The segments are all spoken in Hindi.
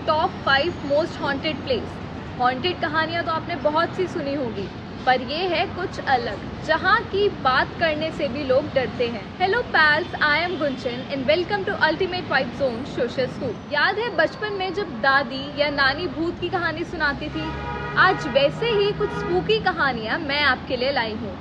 Top 5 most haunted place. Haunted कहानियाँ तो आपने बहुत सी सुनी होगी, पर ये है कुछ अलग, जहाँ की बात करने से भी लोग डरते हैं। Hello pals, I am Gunchan and welcome to ultimate vibe zone social scoop. याद है बचपन में जब दादी या नानी भूत की कहानी सुनाती थी? आज वैसे ही कुछ स्पूकी कहानियाँ मैं आपके लिए लाई हूँ।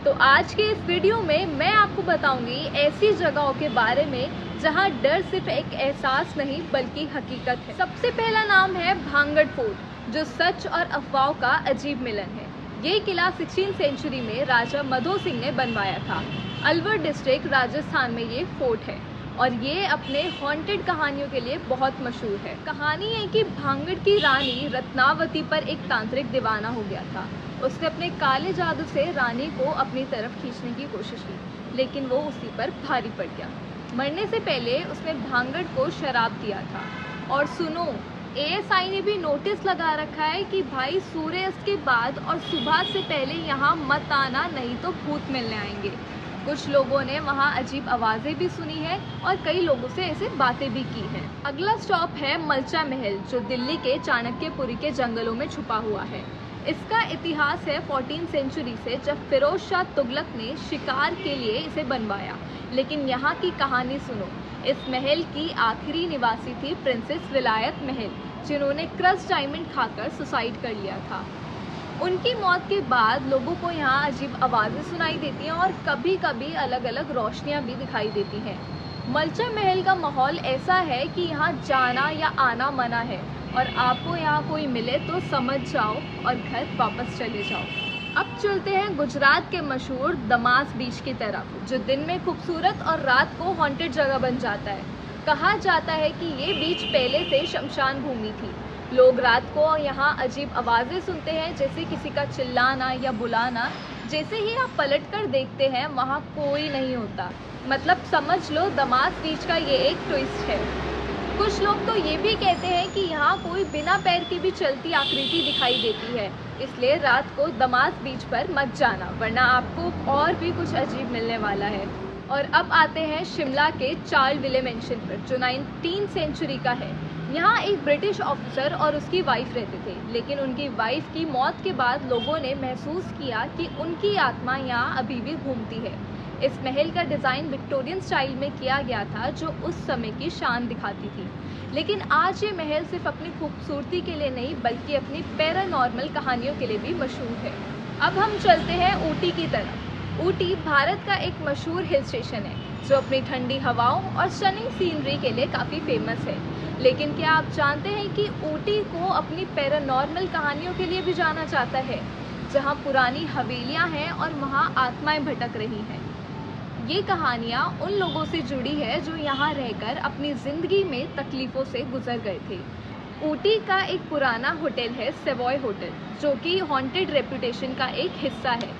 तो आज के इस वीडियो में मैं आपको बताऊंगी ऐसी जगहों के बारे में जहां डर सिर्फ एक एहसास नहीं बल्कि हकीकत है। सबसे पहला नाम है भांगड़ फोर्ट, जो सच और अफवाहों का अजीब मिलन है। ये किला 16वीं सेंचुरी में राजा मधो सिंह ने बनवाया था। अलवर डिस्ट्रिक्ट राजस्थान में ये फोर्ट है और ये अपने हॉन्टेड कहानियों के लिए बहुत मशहूर है। कहानी है कि भांगड़ की रानी रत्नावती पर एक तांत्रिक दीवाना हो गया था। उसने अपने काले जादू से रानी को अपनी तरफ खींचने की कोशिश की, लेकिन वो उसी पर भारी पड़ गया। मरने से पहले उसने भांगड़ को शराब दिया था। और सुनो, एएसआई ने भी नोटिस लगा रखा है कि भाई सूर्यास्त के बाद और सुबह से पहले यहाँ मत आना, नहीं तो भूत मिलने आएंगे। कुछ लोगों ने वहाँ अजीब आवाज़ें भी सुनी है और कई लोगों से ऐसे बातें भी की हैं। अगला स्टॉप है मलचा महल, जो दिल्ली के चाणक्यपुरी के जंगलों में छुपा हुआ है। इसका इतिहास है 14वीं सेंचुरी से, जब फिरोज शाह तुगलक ने शिकार के लिए इसे बनवाया। लेकिन यहाँ की कहानी सुनो। इस महल की आखिरी निवासी थी प्रिंसेस विलायत महल, जिन्होंने क्रश डायमंड खाकर सुसाइड कर लिया था। उनकी मौत के बाद लोगों को यहाँ अजीब आवाज़ें सुनाई देती हैं और कभी कभी अलग अलग रोशनियाँ भी दिखाई देती हैं। मलचा महल का माहौल ऐसा है कि यहाँ जाना या आना मना है और आपको यहाँ कोई मिले तो समझ जाओ और घर वापस चले जाओ। अब चलते हैं गुजरात के मशहूर दमास बीच की तरफ, जो दिन में खूबसूरत और रात को हॉन्टेड जगह बन जाता है। कहा जाता है कि ये बीच पहले से शमशान भूमि थी। लोग रात को यहाँ अजीब आवाज़ें सुनते हैं, जैसे किसी का चिल्लाना या बुलाना। जैसे ही आप पलट कर देखते हैं, वहाँ कोई नहीं होता। मतलब समझ लो दमास बीच का ये एक ट्विस्ट है। कुछ लोग तो ये भी कहते हैं कि यहाँ कोई बिना पैर की भी चलती आकृति दिखाई देती है, इसलिए रात को दमास बीच पर मत जाना, वरना आपको और भी कुछ अजीब मिलने वाला है। और अब आते हैं शिमला के चार्ल्स विले मेंशन पर, जो 19वीं सेंचुरी का है। यहाँ एक ब्रिटिश ऑफिसर और उसकी वाइफ रहते थे, लेकिन उनकी वाइफ की मौत के बाद लोगों ने महसूस किया कि उनकी आत्मा यहाँ अभी भी घूमती है। इस महल का डिज़ाइन विक्टोरियन स्टाइल में किया गया था, जो उस समय की शान दिखाती थी। लेकिन आज ये महल सिर्फ अपनी खूबसूरती के लिए नहीं, बल्कि अपनी पैरानॉर्मल कहानियों के लिए भी मशहूर है। अब हम चलते हैं ऊटी की तरफ। ऊटी भारत का एक मशहूर हिल स्टेशन है, जो अपनी ठंडी हवाओं और स्टनिंग सीनरी के लिए काफ़ी फेमस है। लेकिन क्या आप जानते हैं कि ऊटी को अपनी पैरानॉर्मल कहानियों के लिए भी जाना जाता है, जहाँ पुरानी हवेलियाँ हैं और वहाँ आत्माएं भटक रही हैं। ये कहानियाँ उन लोगों से जुड़ी है जो यहाँ रहकर अपनी ज़िंदगी में तकलीफ़ों से गुजर गए थे। ऊटी का एक पुराना होटल है सेवॉय होटल, जो कि हॉन्टेड रेपुटेशन का एक हिस्सा है।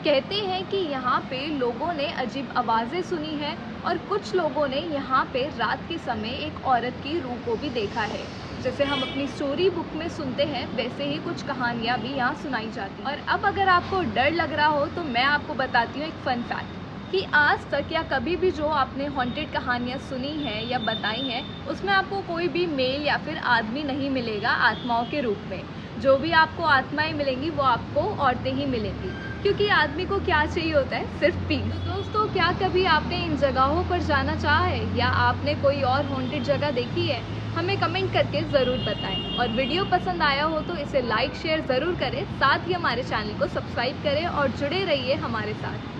कहते हैं कि यहाँ पे लोगों ने अजीब आवाज़ें सुनी हैं और कुछ लोगों ने यहाँ पे रात के समय एक औरत की रूह को भी देखा है। जैसे हम अपनी स्टोरी बुक में सुनते हैं, वैसे ही कुछ कहानियाँ भी यहाँ सुनाई जाती हैं। और अब अगर आपको डर लग रहा हो तो मैं आपको बताती हूँ एक फ़न फैक्ट कि आज तक या कभी भी जो आपने हॉन्टेड कहानियाँ सुनी हैं या बताई हैं, उसमें आपको कोई भी मेल या फिर आदमी नहीं मिलेगा आत्माओं के रूप में। जो भी आपको आत्माएं मिलेंगी वो आपको औरतें ही मिलेंगी, क्योंकि आदमी को क्या चाहिए होता है, सिर्फ पीस। तो दोस्तों, क्या कभी आपने इन जगहों पर जाना चाहा है या आपने कोई और हॉन्टेड जगह देखी है? हमें कमेंट करके ज़रूर बताएं। और वीडियो पसंद आया हो तो इसे लाइक शेयर ज़रूर करें, साथ ही हमारे चैनल को सब्सक्राइब करें और जुड़े रहिए हमारे साथ।